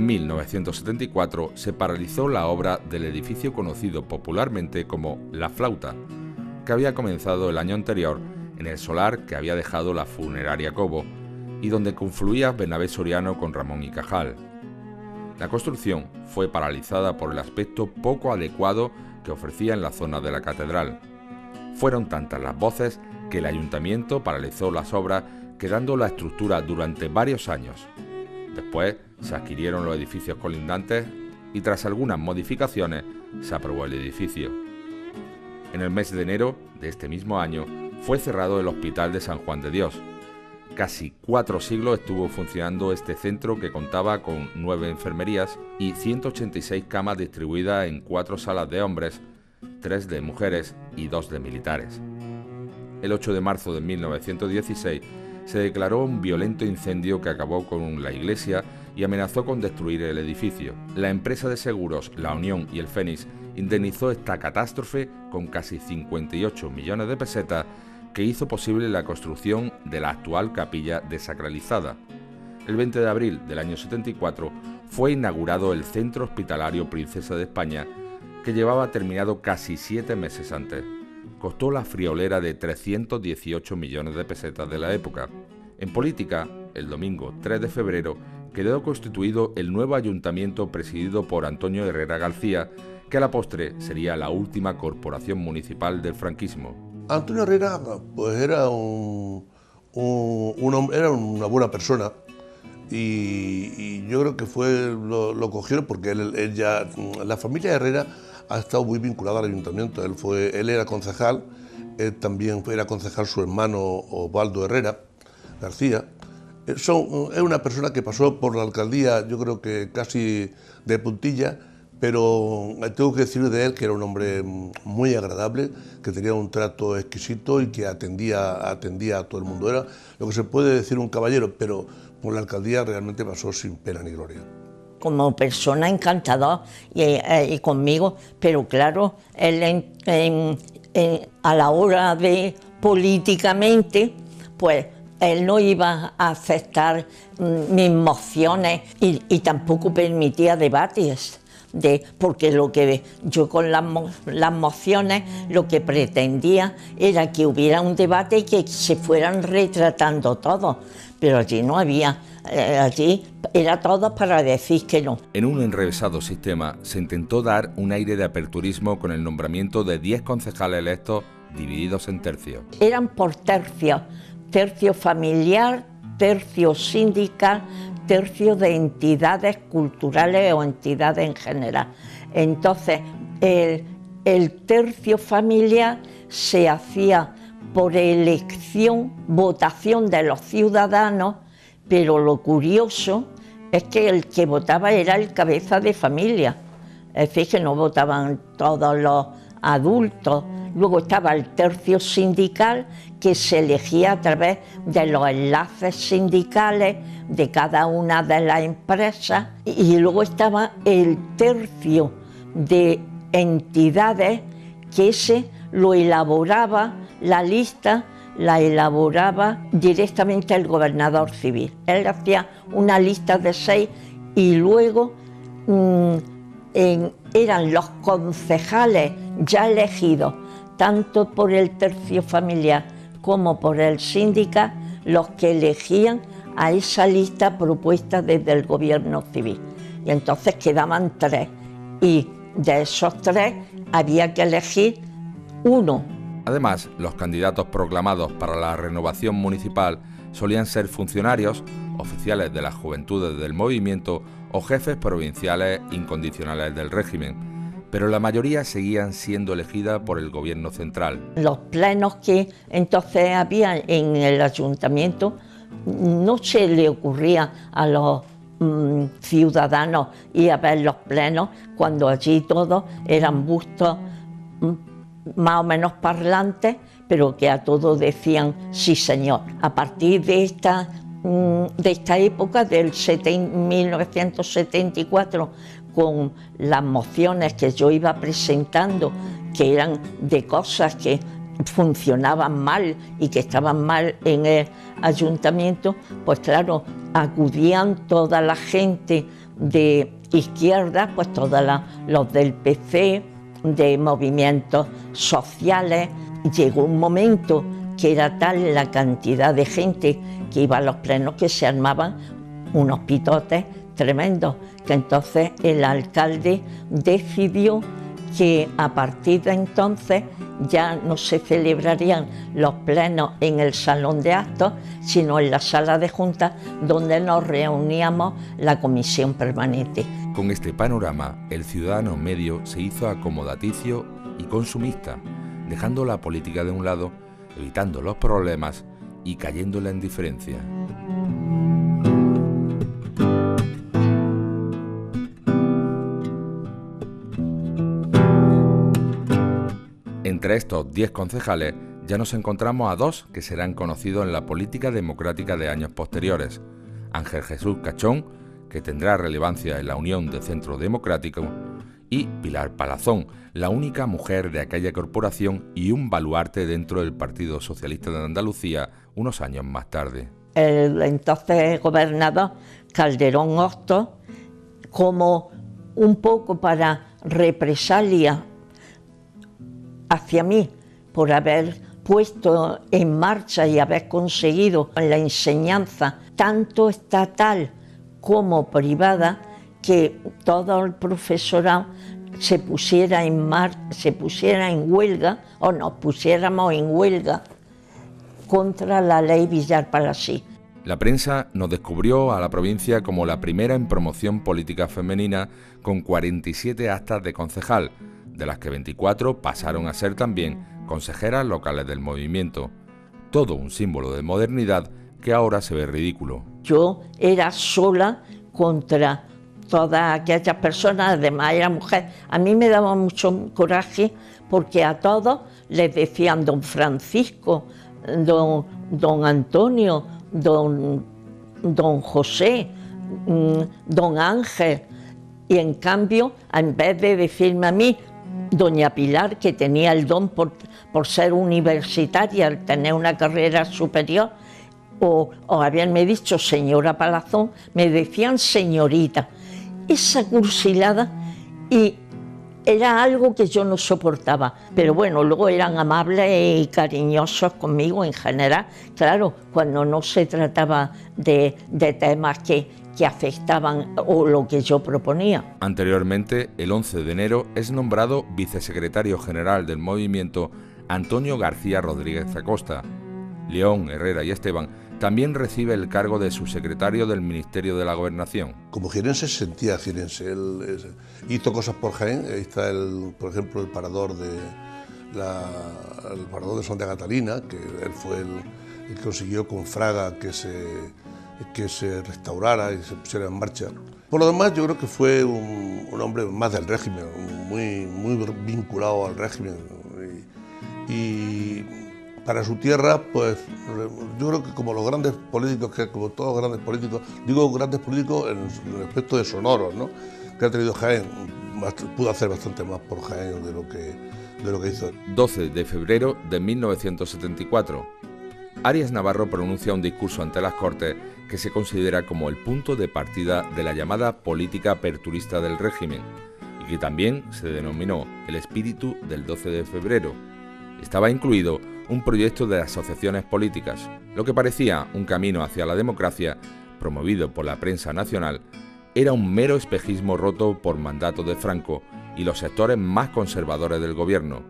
1974 se paralizó la obra del edificio conocido popularmente como La Flauta, que había comenzado el año anterior en el solar que había dejado la funeraria Cobo y donde confluía Bernabé Soriano con Ramón y Cajal. La construcción fue paralizada por el aspecto poco adecuado que ofrecía en la zona de la catedral. Fueron tantas las voces que el ayuntamiento paralizó las obras, quedando la estructura durante varios años. Después se adquirieron los edificios colindantes y tras algunas modificaciones se aprobó el edificio. En el mes de enero de este mismo año fue cerrado el Hospital de San Juan de Dios. Casi 4 siglos estuvo funcionando este centro que contaba con 9 enfermerías y 186 camas distribuidas en 4 salas de hombres, 3 de mujeres y 2 de militares. El 8 de marzo de 1916 se declaró un violento incendio que acabó con la iglesia y amenazó con destruir el edificio. La empresa de seguros La Unión y el Fénix indemnizó esta catástrofe con casi 58 millones de pesetas que hizo posible la construcción de la actual capilla desacralizada. El 20 de abril del año 74 fue inaugurado el Centro Hospitalario Princesa de España, que llevaba terminado casi 7 meses antes. Costó la friolera de 318 millones de pesetas de la época. En política, el domingo 3 de febrero quedó constituido el nuevo ayuntamiento presidido por Antonio Herrera García, que a la postre sería la última corporación municipal del franquismo. Antonio Herrera pues era un hombre, era una buena persona y yo creo que lo cogieron porque él ya, la familia Herrera ha estado muy vinculada al ayuntamiento. Él era concejal, él también era concejal su hermano Osvaldo Herrera García. Es una persona que pasó por la alcaldía, yo creo que casi de puntilla, pero tengo que decir de él que era un hombre muy agradable, que tenía un trato exquisito y que atendía a todo el mundo. Era lo que se puede decir un caballero, pero por la alcaldía realmente pasó sin pena ni gloria. Como persona encantador y conmigo, pero claro, él a la hora de políticamente, pues él no iba a aceptar mis mociones y tampoco permitía debates. Porque lo que yo con las mociones lo que pretendía era que hubiera un debate y que se fueran retratando todos, pero allí no había, allí era todo para decir que no. En un enrevesado sistema se intentó dar un aire de aperturismo con el nombramiento de 10 concejales electos divididos en tercios. Eran por tercios, tercio familiar, tercio sindical, tercio de entidades culturales o entidades en general. Entonces, el tercio familiar se hacía por elección, votación de los ciudadanos, pero lo curioso es que el que votaba era el cabeza de familia. Es decir, que no votaban todos los adultos. Luego estaba el tercio sindical, que se elegía a través de los enlaces sindicales de cada una de las empresas, y luego estaba el tercio de entidades, que ese lo elaboraba, la lista la elaboraba directamente el gobernador civil. Él hacía una lista de 6 y luego eran los concejales ya elegidos, tanto por el tercio familiar como por el sindicato, los que elegían a esa lista propuesta desde el gobierno civil. Y entonces quedaban 3, y de esos 3 había que elegir uno. Además, los candidatos proclamados para la renovación municipal solían ser funcionarios, oficiales de las juventudes del movimiento o jefes provinciales incondicionales del régimen, pero la mayoría seguían siendo elegidas por el gobierno central. Los plenos que entonces había en el ayuntamiento, no se le ocurría a los ciudadanos ir a ver los plenos, cuando allí todos eran bustos más o menos parlantes, pero que a todos decían sí señor. A partir de esta época, del 1974, con las mociones que yo iba presentando, que eran de cosas que funcionaban mal y que estaban mal en el ayuntamiento, pues claro, acudían toda la gente de izquierda, pues todos los del PC, de movimientos sociales. Llegó un momento que era tal la cantidad de gente que iba a los plenos que se armaban unos pitotes tremendos, que entonces el alcalde decidió que a partir de entonces ya no se celebrarían los plenos en el salón de actos, sino en la sala de juntas donde nos reuníamos la comisión permanente. Con este panorama, el ciudadano medio se hizo acomodaticio y consumista, dejando la política de un lado, evitando los problemas y cayendo en la indiferencia. Entre estos 10 concejales ya nos encontramos a 2 que serán conocidos en la política democrática de años posteriores: Ángel Jesús Cachón, que tendrá relevancia en la Unión de Centro Democrático, y Pilar Palazón, la única mujer de aquella corporación y un baluarte dentro del Partido Socialista de Andalucía unos años más tarde. El entonces gobernador Calderón Hostos, como un poco para represalia hacia mí por haber puesto en marcha y haber conseguido la enseñanza tanto estatal como privada, que todo el profesorado se pusiera en huelga, o nos pusiéramos en huelga contra la ley Villar Palasí. La prensa nos descubrió a la provincia como la primera en promoción política femenina, con 47 actas de concejal, de las que 24 pasaron a ser también consejeras locales del movimiento. Todo un símbolo de modernidad que ahora se ve ridículo. Yo era sola contra todas aquellas personas, además era mujer. A mí me daba mucho coraje porque a todos les decían don Francisco, don Antonio, don José, don Ángel, y en cambio, en vez de decirme a mí, doña Pilar, que tenía el don por ser universitaria, al tener una carrera superior, o haberme dicho señora Palazón, me decían señorita. Esa cursilada, y era algo que yo no soportaba, pero bueno, luego eran amables y cariñosos conmigo en general, claro, cuando no se trataba de temas que afectaban o lo que yo proponía. Anteriormente, el 11 de enero, es nombrado vicesecretario general del movimiento Antonio García Rodríguez Acosta. León, Herrera y Esteban también recibe el cargo de subsecretario del Ministerio de la Gobernación. Como jienense se sentía jienense. Él hizo cosas por Jaén. Ahí está, por ejemplo, el parador de Santa Catalina, que él fue el que consiguió con Fraga que se restaurara y se pusiera en marcha. Por lo demás, yo creo que fue un hombre más del régimen, muy vinculado al régimen. Y para su tierra, pues yo creo que como los grandes políticos, como todos los grandes políticos, digo grandes políticos en el aspecto de sonoros, ¿no?, que ha tenido Jaén, pudo hacer bastante más por Jaén de lo que hizo. 12 de febrero de 1974. Arias Navarro pronuncia un discurso ante las Cortes que se considera como el punto de partida de la llamada política aperturista del régimen, y que también se denominó el espíritu del 12 de febrero. Estaba incluido un proyecto de asociaciones políticas, lo que parecía un camino hacia la democracia, promovido por la prensa nacional, era un mero espejismo roto por mandato de Franco y los sectores más conservadores del gobierno.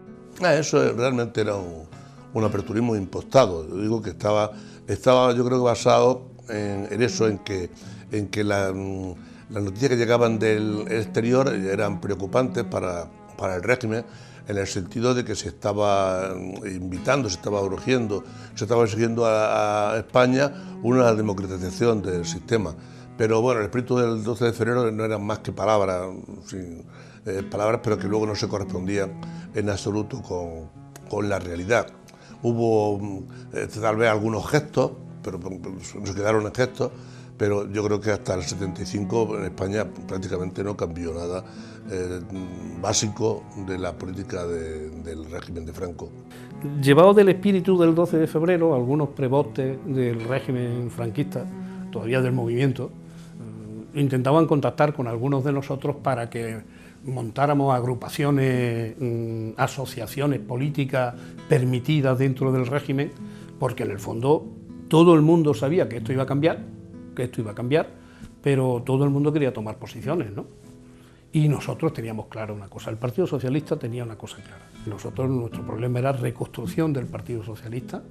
Eso realmente era un aperturismo impostado. Yo digo que estaba yo creo que basado en eso, en que las noticias que llegaban del exterior eran preocupantes para el régimen, en el sentido de que se estaba invitando, se estaba urgiendo, se estaba exigiendo a España una democratización del sistema. Pero bueno, el espíritu del 12 de febrero no eran más que palabras, palabras, pero que luego no se correspondían en absoluto con la realidad. Hubo tal vez algunos gestos, pero no se quedaron en gestos, pero yo creo que hasta el 75 en España prácticamente no cambió nada básico de la política del régimen de Franco. Llevados del espíritu del 12 de febrero, algunos prebotes del régimen franquista, todavía del movimiento, intentaban contactar con algunos de nosotros para que montáramos agrupaciones, asociaciones políticas permitidas dentro del régimen, porque en el fondo todo el mundo sabía que esto iba a cambiar, pero todo el mundo quería tomar posiciones, ¿no? Y nosotros teníamos clara una cosa, el Partido Socialista tenía una cosa clara. Nuestro problema era reconstrucción del Partido Socialista,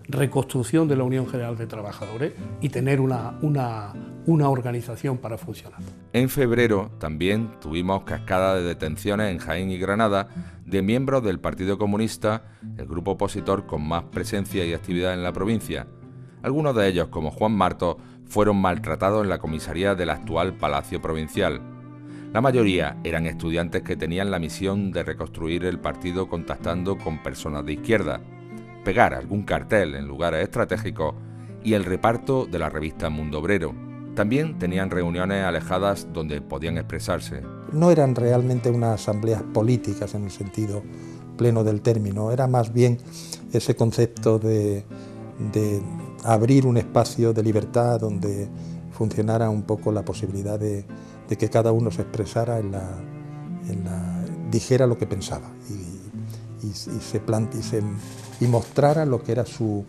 reconstrucción de la Unión General de Trabajadores y tener una organización para funcionar. En febrero también tuvimos cascada de detenciones en Jaén y Granada de miembros del Partido Comunista, el grupo opositor con más presencia y actividad en la provincia. Algunos de ellos, como Juan Martos, fueron maltratados en la comisaría del actual Palacio Provincial. La mayoría eran estudiantes que tenían la misión de reconstruir el partido contactando con personas de izquierda, pegar algún cartel en lugares estratégicos y el reparto de la revista Mundo Obrero. También tenían reuniones alejadas donde podían expresarse. No eran realmente unas asambleas políticas en el sentido pleno del término, era más bien ese concepto de abrir un espacio de libertad donde funcionara un poco la posibilidad de que cada uno se expresara dijera lo que pensaba y mostrara lo que era su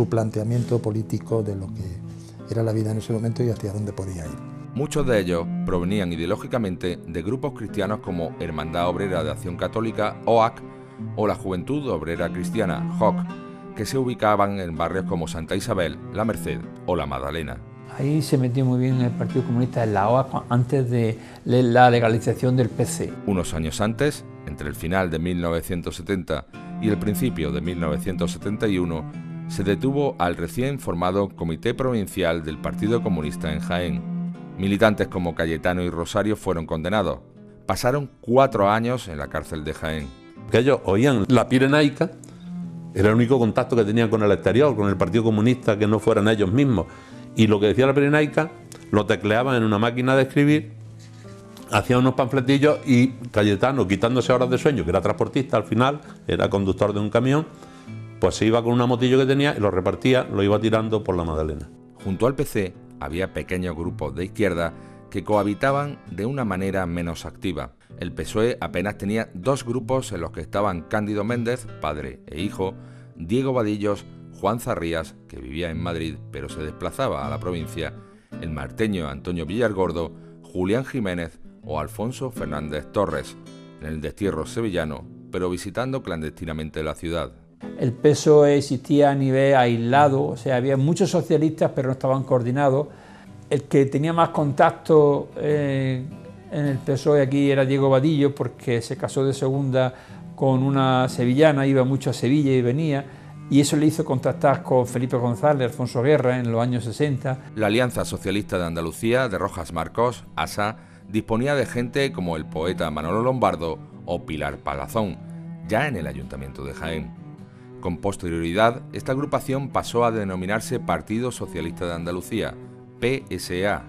planteamiento político de lo que era la vida en ese momento y hacia dónde podía ir. Muchos de ellos provenían ideológicamente de grupos cristianos como Hermandad Obrera de Acción Católica, OAC, o la Juventud Obrera Cristiana, JOC, que se ubicaban en barrios como Santa Isabel, La Merced o La Magdalena. Ahí se metió muy bien el Partido Comunista en la OAC antes de la legalización del PC. Unos años antes, entre el final de 1970 y el principio de 1971, se detuvo al recién formado Comité Provincial del Partido Comunista en Jaén. Militantes como Cayetano y Rosario fueron condenados. Pasaron 4 años en la cárcel de Jaén. Que ellos oían la pirenaica, era el único contacto que tenían con el exterior, con el Partido Comunista, que no fueran ellos mismos. Y lo que decía la pirenaica lo tecleaban en una máquina de escribir, hacían unos panfletillos y Cayetano, quitándose horas de sueño, que era transportista al final, era conductor de un camión, pues se iba con una motillo que tenía y lo repartía, lo iba tirando por la Magdalena. Junto al PC había pequeños grupos de izquierda que cohabitaban de una manera menos activa. El PSOE apenas tenía 2 grupos en los que estaban Cándido Méndez, padre e hijo, Diego Vadillos, Juan Zarrías, que vivía en Madrid pero se desplazaba a la provincia, el marteño Antonio Villargordo, Julián Jiménez o Alfonso Fernández Torres, en el destierro sevillano, pero visitando clandestinamente la ciudad. El PSOE existía a nivel aislado, o sea, había muchos socialistas pero no estaban coordinados. El que tenía más contacto en el PSOE aquí era Diego Vadillo, porque se casó de segunda con una sevillana, iba mucho a Sevilla y venía, y eso le hizo contactar con Felipe González, Alfonso Guerra en los años 60. La Alianza Socialista de Andalucía de Rojas Marcos, ASA, disponía de gente como el poeta Manolo Lombardo o Pilar Palazón, ya en el Ayuntamiento de Jaén. Con posterioridad, esta agrupación pasó a denominarse Partido Socialista de Andalucía, PSA.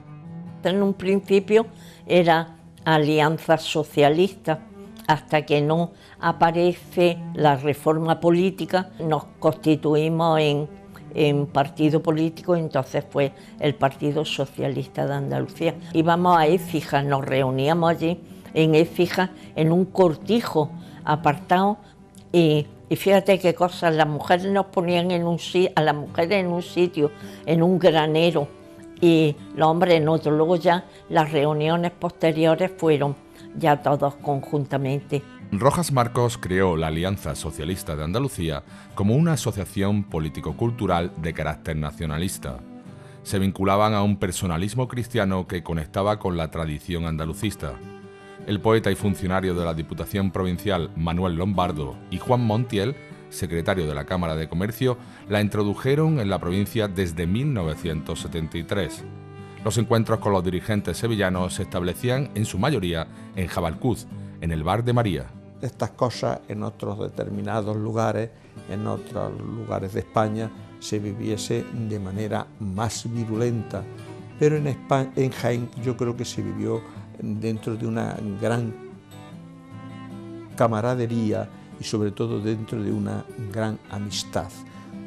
En un principio era Alianza Socialista, hasta que no aparece la reforma política, nos constituimos en partido político, entonces fue el Partido Socialista de Andalucía. Íbamos a Écija, nos reuníamos allí en Écija, en un cortijo apartado, y fíjate qué cosas, las mujeres nos ponían a las mujeres en un sitio, en un granero, y los hombres en otro. Luego ya las reuniones posteriores fueron ya todos conjuntamente. Rojas Marcos creó la Alianza Socialista de Andalucía como una asociación político-cultural de carácter nacionalista. Se vinculaban a un personalismo cristiano que conectaba con la tradición andalucista. El poeta y funcionario de la Diputación Provincial Manuel Lombardo y Juan Montiel, secretario de la Cámara de Comercio, la introdujeron en la provincia desde 1973. Los encuentros con los dirigentes sevillanos se establecían en su mayoría en Jabalcuz, en el Bar de María. Estas cosas en otros determinados lugares, en otros lugares de España, se viviese de manera más virulenta, pero en Jaén yo creo que se vivió dentro de una gran camaradería y sobre todo dentro de una gran amistad,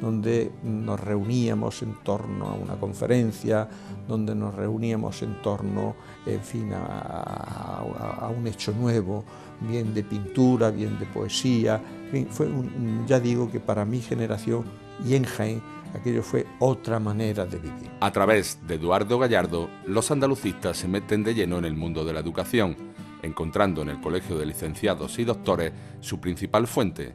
donde nos reuníamos en torno a una conferencia, donde nos reuníamos en torno, en fin, a un hecho nuevo, bien de pintura, bien de poesía. En fin, fue ya digo que para mi generación y en Jaén aquello fue otra manera de vivir. A través de Eduardo Gallardo, los andalucistas se meten de lleno en el mundo de la educación, encontrando en el Colegio de Licenciados y Doctores su principal fuente.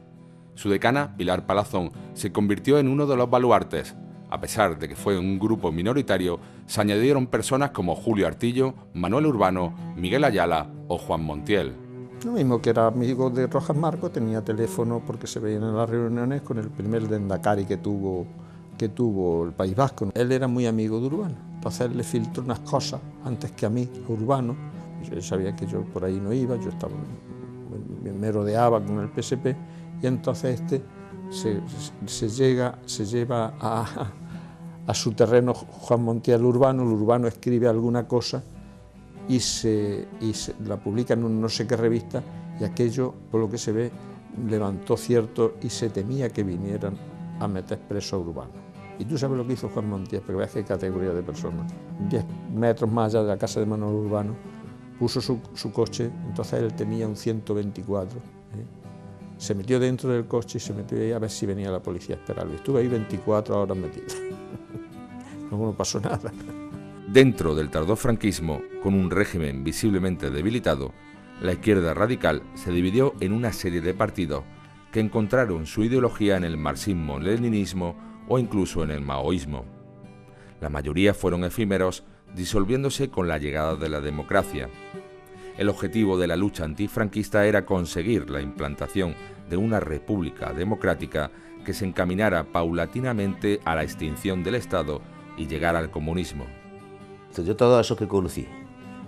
Su decana, Pilar Palazón, se convirtió en uno de los baluartes. A pesar de que fue un grupo minoritario, se añadieron personas como Julio Artillo, Manuel Urbano, Miguel Ayala o Juan Montiel. Lo mismo que era amigo de Rojas Marco, tenía teléfono porque se veían en las reuniones con el primer Dendakari que tuvo el País Vasco. Él era muy amigo de Urbano, entonces él le filtró unas cosas antes que a mí, a Urbano. Él sabía que yo por ahí no iba, yo me rodeaba con el PSP, y entonces se lleva a su terreno Juan Montiel Urbano. El Urbano escribe alguna cosa y la publica en no sé qué revista, y aquello, por lo que se ve, levantó cierto y se temía que vinieran a meter preso a Urbano. Y tú sabes lo que hizo Juan Montiel, pero veas qué categoría de personas. 10 metros más allá de la casa de Manuel Urbano, puso su coche, entonces él tenía un 124, se metió dentro del coche y se metió ahí a ver si venía la policía a esperarlo. Estuve ahí 24 horas metido. No pasó nada. Dentro del tardofranquismo, con un régimen visiblemente debilitado, la izquierda radical se dividió en una serie de partidos que encontraron su ideología en el marxismo-leninismo o incluso en el maoísmo. La mayoría fueron efímeros, disolviéndose con la llegada de la democracia. El objetivo de la lucha antifranquista era conseguir la implantación de una república democrática que se encaminara paulatinamente a la extinción del Estado y llegar al comunismo. Yo todos esos que conocí,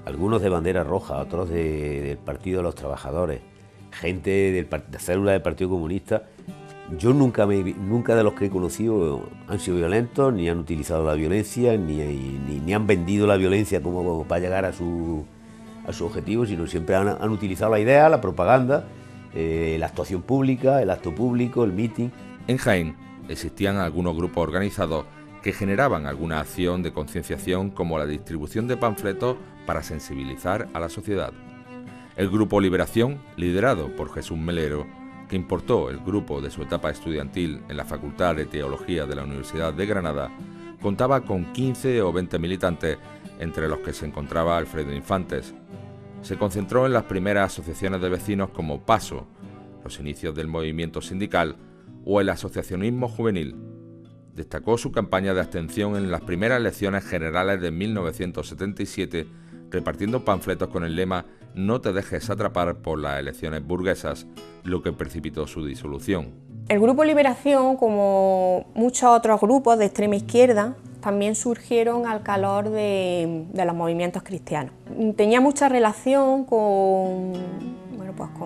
algunos de bandera roja, otros del Partido de los Trabajadores, gente de célula del Partido Comunista, yo nunca de los que he conocido han sido violentos, ni han utilizado la violencia, ni han vendido la violencia como para llegar a su objetivo, sino siempre han utilizado la idea, la propaganda, la actuación pública, el acto público, el mitin. En Jaén existían algunos grupos organizados que generaban alguna acción de concienciación, como la distribución de panfletos para sensibilizar a la sociedad. El Grupo Liberación, liderado por Jesús Melero, que importó el grupo de su etapa estudiantil en la Facultad de Teología de la Universidad de Granada, contaba con 15 o 20 militantes, entre los que se encontraba Alfredo Infantes. Se concentró en las primeras asociaciones de vecinos como PASO, los inicios del movimiento sindical o el asociacionismo juvenil. Destacó su campaña de abstención en las primeras elecciones generales de 1977, repartiendo panfletos con el lema «No te dejes atrapar por las elecciones burguesas», lo que precipitó su disolución. El Grupo Liberación, como muchos otros grupos de extrema izquierda, también surgieron al calor de los movimientos cristianos. Tenía mucha relación con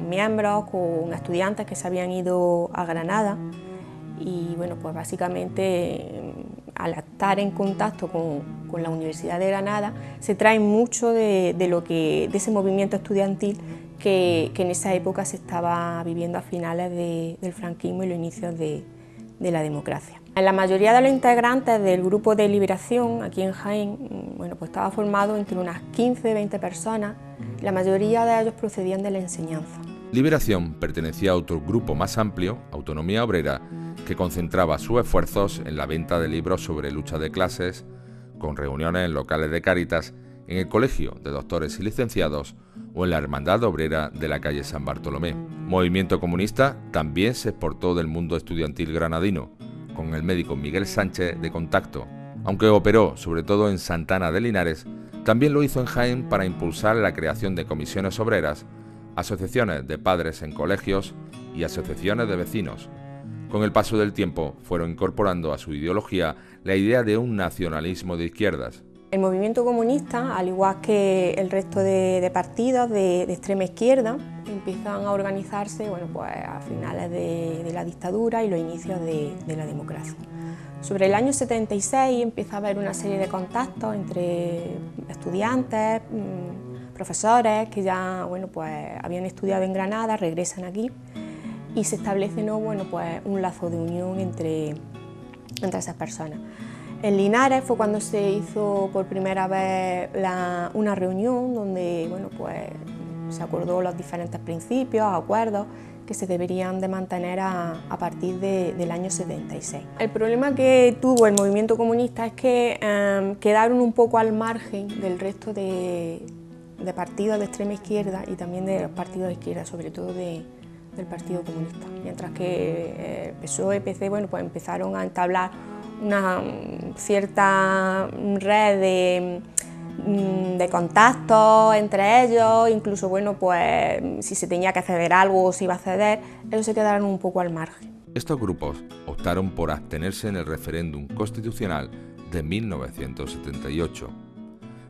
miembros, con estudiantes que se habían ido a Granada, y básicamente al estar en contacto con la Universidad de Granada se trae mucho de ese movimiento estudiantil que en esa época se estaba viviendo a finales del franquismo y los inicios de la democracia. La mayoría de los integrantes del Grupo de Liberación aquí en Jaén estaba formado entre unas 15-20 personas. La mayoría de ellos procedían de la enseñanza. Liberación pertenecía a otro grupo más amplio, Autonomía Obrera, que concentraba sus esfuerzos en la venta de libros sobre lucha de clases, con reuniones en locales de Cáritas, en el Colegio de Doctores y Licenciados o en la Hermandad Obrera de la calle San Bartolomé. Movimiento comunista también se exportó del mundo estudiantil granadino, con el médico Miguel Sánchez de contacto. Aunque operó sobre todo en Santana de Linares, también lo hizo en Jaén para impulsar la creación de comisiones obreras, asociaciones de padres en colegios y asociaciones de vecinos. Con el paso del tiempo fueron incorporando a su ideología la idea de un nacionalismo de izquierdas. El movimiento comunista, al igual que el resto de partidos de extrema izquierda, empiezan a organizarse a finales de la dictadura y los inicios de la democracia. Sobre el año 76 empieza a haber una serie de contactos entre estudiantes, profesores que ya habían estudiado en Granada, regresan aquí y se establece un lazo de unión entre entre esas personas. En Linares fue cuando se hizo por primera vez una reunión donde bueno, pues, se acordó los diferentes principios, acuerdos que se deberían de mantener a partir del año 76. El problema que tuvo el movimiento comunista es que quedaron un poco al margen del resto de partidos de extrema izquierda y también de los partidos de izquierda, sobre todo del Partido Comunista, mientras que el PSOE y PC bueno, pues empezaron a entablar una cierta red de contactos entre ellos, incluso bueno, pues, si se tenía que ceder algo o se iba a ceder, ellos se quedaron un poco al margen. Estos grupos optaron por abstenerse en el referéndum constitucional de 1978.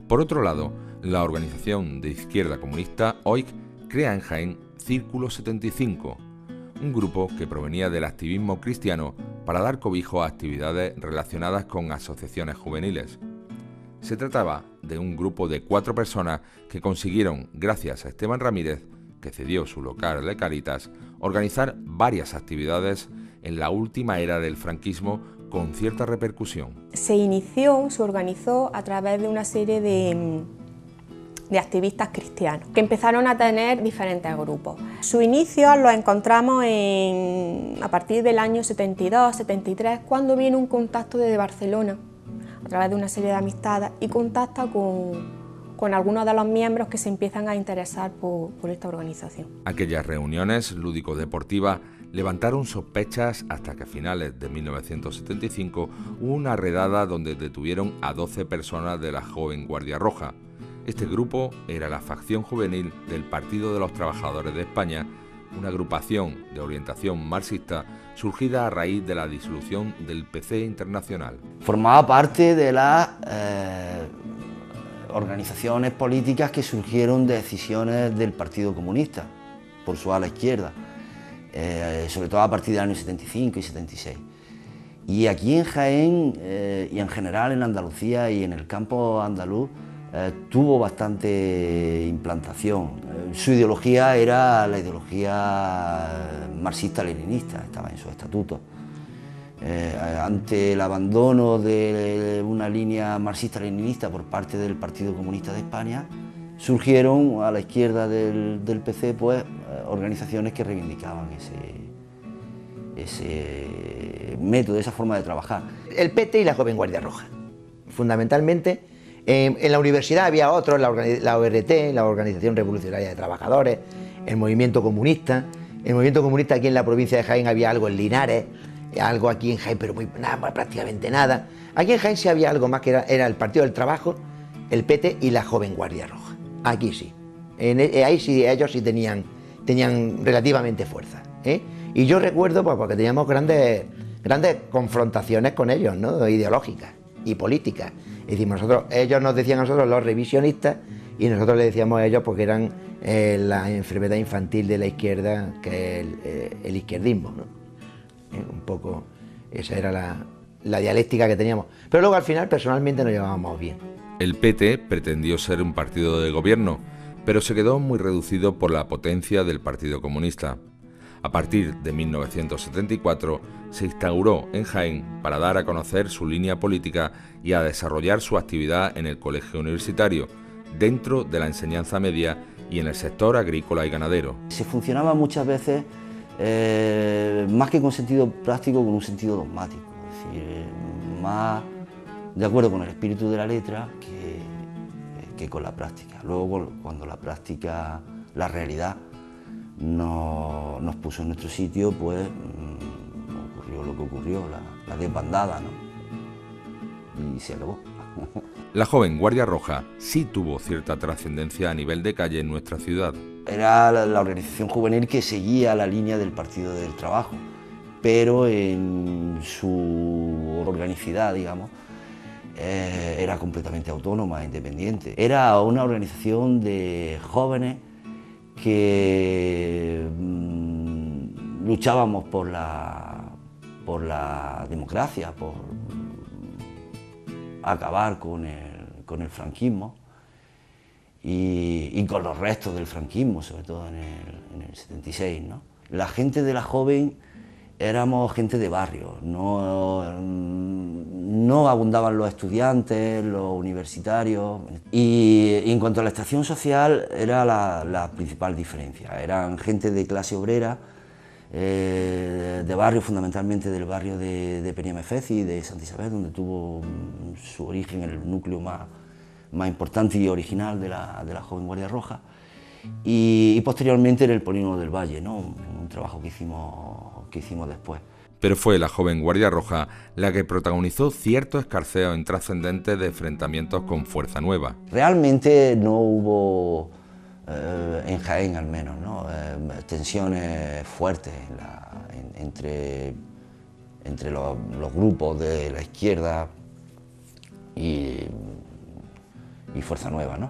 Por otro lado, la organización de izquierda comunista OIC crea en Jaén Círculo 75, un grupo que provenía del activismo cristiano para dar cobijo a actividades relacionadas con asociaciones juveniles. Se trataba de un grupo de 4 personas que consiguieron, gracias a Esteban Ramírez, que cedió su local de Cáritas, organizar varias actividades en la última era del franquismo con cierta repercusión. Se organizó a través de una serie de activistas cristianos que empezaron a tener diferentes grupos. Su inicio lo encontramos a partir del año 72, 73, cuando viene un contacto desde Barcelona a través de una serie de amistades y contacta con algunos de los miembros que se empiezan a interesar por esta organización. Aquellas reuniones lúdico-deportivas levantaron sospechas hasta que a finales de 1975 hubo una redada donde detuvieron a 12 personas de la joven Guardia Roja. Este grupo era la facción juvenil del Partido de los Trabajadores de España, una agrupación de orientación marxista surgida a raíz de la disolución del PC Internacional. Formaba parte de las organizaciones políticas que surgieron de decisiones del Partido Comunista, por su ala izquierda, sobre todo a partir del año 75 y 76. Y aquí en Jaén y en general en Andalucía y en el campo andaluz tuvo bastante implantación. Su ideología era la ideología marxista-leninista, estaba en su estatuto. Ante el abandono de una línea marxista-leninista por parte del Partido Comunista de España, surgieron a la izquierda del PC pues, organizaciones que reivindicaban ese método, esa forma de trabajar. El PT y la Joven Guardia Roja, fundamentalmente. En la universidad había otros, la ORT, la Organización Revolucionaria de Trabajadores, el Movimiento Comunista. El Movimiento Comunista aquí en la provincia de Jaén había algo en Linares, algo aquí en Jaén, pero prácticamente nada. Aquí en Jaén sí había algo más, que era el Partido del Trabajo, el PT y la Joven Guardia Roja. Aquí sí. Ahí sí, ellos sí tenían relativamente fuerza. Y yo recuerdo, pues, porque teníamos grandes confrontaciones con ellos, ¿no? Ideológicas y políticas. Es decir, ellos nos decían a nosotros los revisionistas y nosotros les decíamos a ellos porque eran la enfermedad infantil de la izquierda, que es el izquierdismo, ¿no? Un poco esa era la dialéctica que teníamos. Pero luego al final personalmente nos llevábamos bien. El PT pretendió ser un partido de gobierno, pero se quedó muy reducido por la potencia del Partido Comunista. A partir de 1974 se instauró en Jaén para dar a conocer su línea política y a desarrollar su actividad en el colegio universitario, dentro de la enseñanza media y en el sector agrícola y ganadero. Se funcionaba muchas veces más que con sentido práctico, con un sentido dogmático, es decir, más de acuerdo con el espíritu de la letra que con la práctica. Luego cuando la práctica, la realidad, nos puso en nuestro sitio, pues ocurrió lo que ocurrió, la desbandada, ¿no? Y se acabó. La Joven Guardia Roja sí tuvo cierta trascendencia a nivel de calle en nuestra ciudad. Era la organización juvenil que seguía la línea del Partido del Trabajo, pero en su organicidad, digamos, era completamente autónoma, independiente. Era una organización de jóvenes que luchábamos por la democracia, por acabar con el franquismo y con los restos del franquismo, sobre todo en el 76, ¿no? La gente de la Joven éramos gente de barrio, no abundaban los estudiantes, los universitarios, y en cuanto a la extracción social era la principal diferencia. Eran gente de clase obrera, de barrio, fundamentalmente del barrio de Peñamefez y de Santa Isabel, donde tuvo su origen el núcleo más importante y original de la joven Guardia Roja, y posteriormente en el Polígono del Valle, ¿no? Un trabajo que hicimos después. Pero fue la joven Guardia Roja la que protagonizó ciertos escarceos intrascendentes de enfrentamientos con Fuerza Nueva. Realmente no hubo, en Jaén al menos, ¿no? Tensiones fuertes entre los grupos de la izquierda y Fuerza Nueva, ¿no?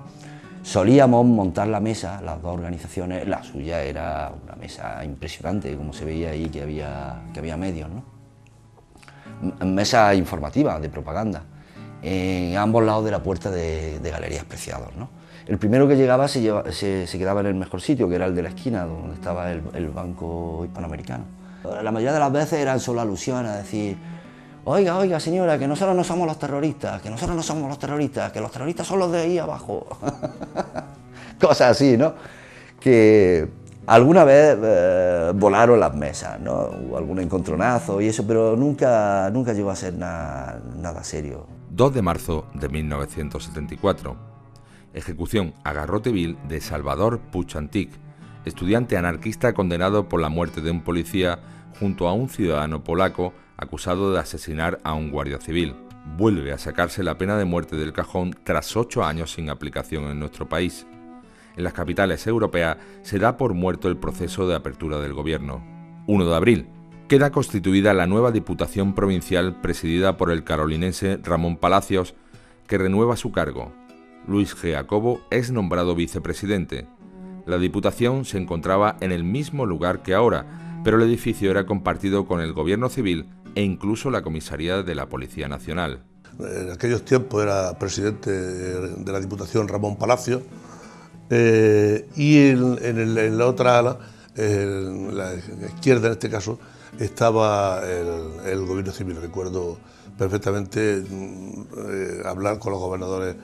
Solíamos montar la mesa, las dos organizaciones, la suya era una mesa impresionante, como se veía ahí que había medios, ¿no? Mesa informativa, de propaganda, en ambos lados de la puerta de Galerías Preciados, ¿no? El primero que llegaba se quedaba en el mejor sitio, que era el de la esquina, donde estaba el Banco Hispanoamericano. La mayoría de las veces eran solo alusiones, a decir: oiga señora, que nosotros no somos los terroristas, que nosotros no somos los terroristas, que los terroristas son los de ahí abajo. Cosas así, ¿no? Que alguna vez volaron las mesas, ¿no? Hubo algún encontronazo y eso, pero nunca llegó a ser nada serio. 2 de marzo de 1974. Ejecución a garrote vil de Salvador Puig Antich, estudiante anarquista condenado por la muerte de un policía junto a un ciudadano polaco acusado de asesinar a un guardia civil. Vuelve a sacarse la pena de muerte del cajón tras 8 años sin aplicación en nuestro país. En las capitales europeas se da por muerto el proceso de apertura del gobierno. 1 de abril. Queda constituida la nueva Diputación Provincial presidida por el carolinense Ramón Palacios, que renueva su cargo. Luis G. Jacobo es nombrado vicepresidente. La Diputación se encontraba en el mismo lugar que ahora, pero el edificio era compartido con el Gobierno Civil e incluso la Comisaría de la Policía Nacional. En aquellos tiempos era presidente de la Diputación Ramón Palacios, y en la otra ala, en la izquierda en este caso, estaba el Gobierno Civil. Recuerdo perfectamente hablar con los gobernadores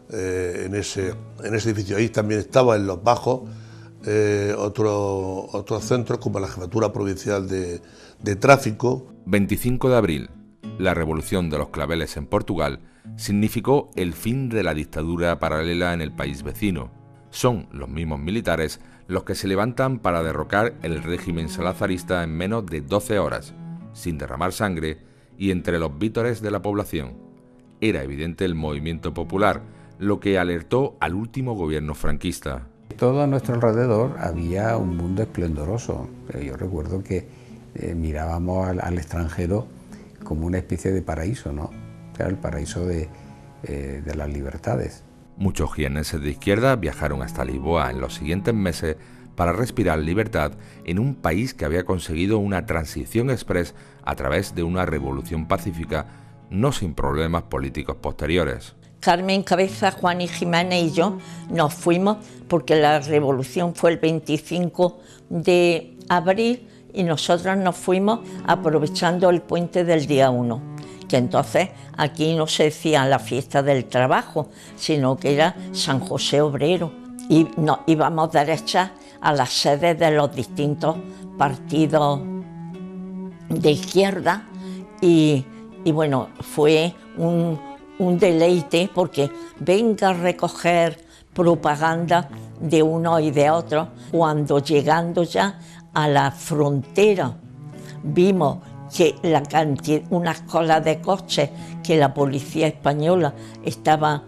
en ese edificio. Ahí también estaba en los bajos otros centros como la Jefatura Provincial de Tráfico. 25 de abril. La Revolución de los Claveles en Portugal significó el fin de la dictadura paralela en el país vecino. Son los mismos militares los que se levantan para derrocar el régimen salazarista en menos de 12 horas, sin derramar sangre y entre los vítores de la población. Era evidente el movimiento popular, lo que alertó al último gobierno franquista. Todo a nuestro alrededor había un mundo esplendoroso. Yo recuerdo que mirábamos al extranjero como una especie de paraíso, ¿no? O sea, el paraíso de las libertades. Muchos jienenses de izquierda viajaron hasta Lisboa en los siguientes meses para respirar libertad en un país que había conseguido una transición express a través de una revolución pacífica, no sin problemas políticos posteriores. Carmen Cabeza, Juan y Jiménez y yo nos fuimos porque la revolución fue el 25 de abril y nosotros nos fuimos aprovechando el puente del día 1, que entonces aquí no se decía la fiesta del trabajo, sino que era San José Obrero, y nos íbamos derechas a las sedes de los distintos partidos de izquierda y bueno, fue un deleite porque venga a recoger propaganda de uno y de otro. Cuando llegando ya a la frontera vimos que unas colas de coches que la policía española estaba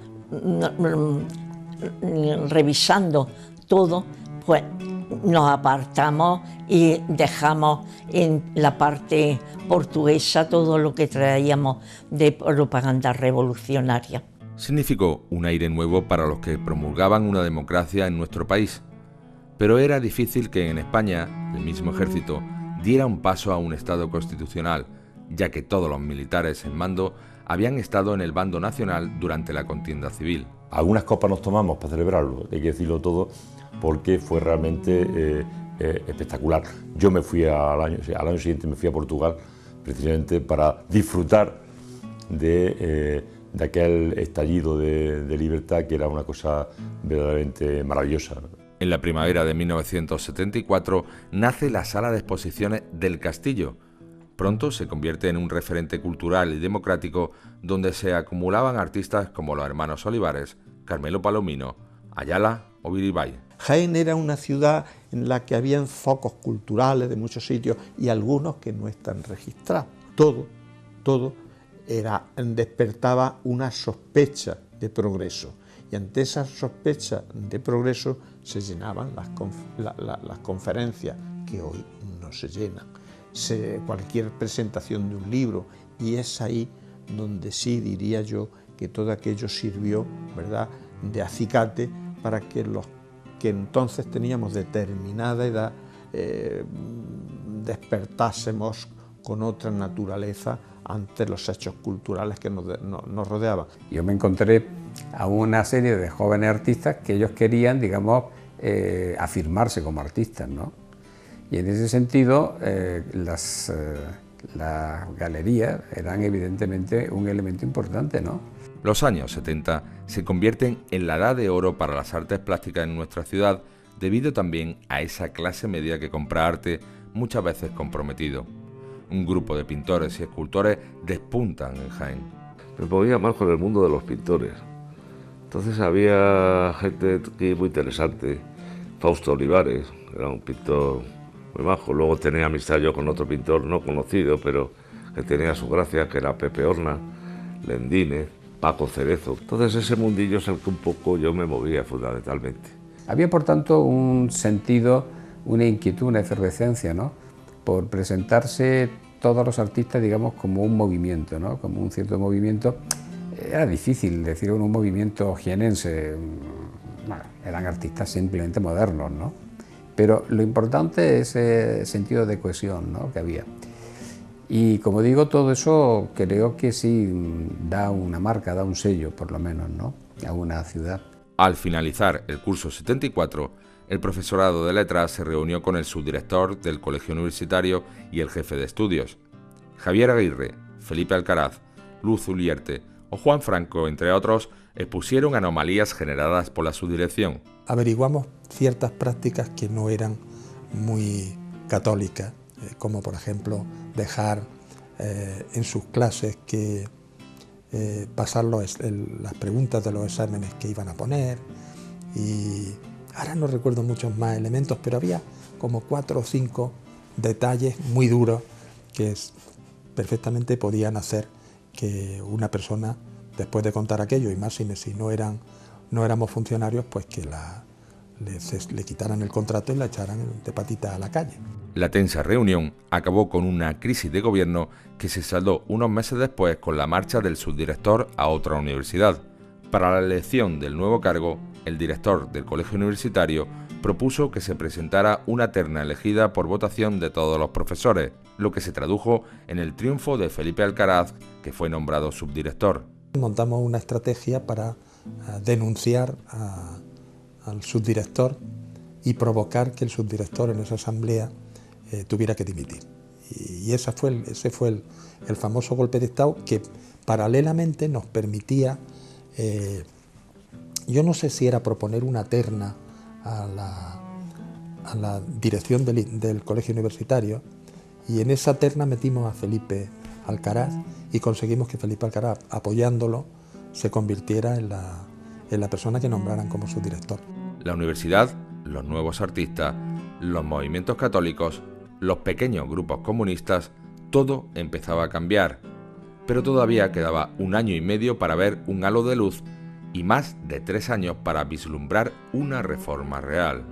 revisando todo, pues nos apartamos y dejamos en la parte portuguesa todo lo que traíamos de propaganda revolucionaria. Significó un aire nuevo para los que promulgaban una democracia en nuestro país, pero era difícil que en España el mismo ejército diera un paso a un Estado constitucional, ya que todos los militares en mando habían estado en el bando nacional durante la contienda civil. Algunas copas nos tomamos para celebrarlo, hay que decirlo todo, porque fue realmente espectacular. Yo me fui al año siguiente me fui a Portugal precisamente para disfrutar de aquel estallido de libertad, que era una cosa verdaderamente maravillosa. En la primavera de 1974 nace la Sala de Exposiciones del Castillo. Pronto se convierte en un referente cultural y democrático donde se acumulaban artistas como los hermanos Olivares, Carmelo Palomino, Ayala o Viribay. Jaén era una ciudad en la que habían focos culturales de muchos sitios y algunos que no están registrados. Todo despertaba una sospecha de progreso, y ante esa sospecha de progreso se llenaban las conferencias, que hoy no se llenan, cualquier presentación de un libro, y es ahí donde sí diría yo que todo aquello sirvió, ¿verdad?, de acicate para que los que entonces teníamos determinada edad despertásemos con otra naturaleza ante los hechos culturales que nos rodeaban. Yo me encontré a una serie de jóvenes artistas que ellos querían, digamos, afirmarse como artistas, ¿no? Y en ese sentido, las galerías eran evidentemente un elemento importante, ¿no? Los años 70 se convierten en la edad de oro para las artes plásticas en nuestra ciudad, debido también a esa clase media que compra arte, muchas veces comprometido. Un grupo de pintores y escultores despuntan en Jaén. Me movía más con el mundo de los pintores. Entonces había gente aquí muy interesante. Fausto Olivares, era un pintor muy majo. Luego tenía amistad yo con otro pintor no conocido, pero que tenía su gracia, que era Pepe Horna, Lendínez, Paco Cerezo. Entonces ese mundillo es el que un poco yo me movía fundamentalmente. Había por tanto un sentido, una inquietud, una efervescencia, ¿no?, por presentarse todos los artistas, digamos, como un movimiento, ¿no?, como un cierto movimiento. Era difícil decir un movimiento jienense, bueno, eran artistas simplemente modernos, ¿no? Pero lo importante es ese sentido de cohesión, ¿no?, que había. Y como digo, todo eso creo que sí da una marca, da un sello, por lo menos, ¿no?, a una ciudad. Al finalizar el curso 74, el profesorado de letras se reunió con el subdirector del Colegio Universitario y el jefe de estudios. Javier Aguirre, Felipe Alcaraz, Luz Ulierte o Juan Franco, entre otros, expusieron anomalías generadas por la subdirección. Averiguamos ciertas prácticas que no eran muy católicas, como por ejemplo dejar en sus clases que pasar las preguntas de los exámenes que iban a poner, y ahora no recuerdo muchos más elementos, pero había como 4 o 5 detalles muy duros que perfectamente podían hacer que una persona, después de contar aquello, y más si no éramos funcionarios, pues que le quitaran el contrato y la echaran de patita a la calle. La tensa reunión acabó con una crisis de gobierno que se saldó unos meses después con la marcha del subdirector a otra universidad. Para la elección del nuevo cargo, el director del colegio universitario propuso que se presentara una terna elegida por votación de todos los profesores, lo que se tradujo en el triunfo de Felipe Alcaraz, que fue nombrado subdirector. Montamos una estrategia para denunciar al subdirector y provocar que el subdirector en esa asamblea tuviera que dimitir. Y ese fue el famoso golpe de Estado que paralelamente nos permitía, yo no sé si era proponer una terna a la dirección del colegio universitario, y en esa terna metimos a Felipe Alcaraz y conseguimos que Felipe Alcaraz, apoyándolo, se convirtiera en la persona que nombraran como subdirector. La universidad, los nuevos artistas, los movimientos católicos, los pequeños grupos comunistas, todo empezaba a cambiar, pero todavía quedaba 1 año y medio para ver un halo de luz y más de 3 años para vislumbrar una reforma real.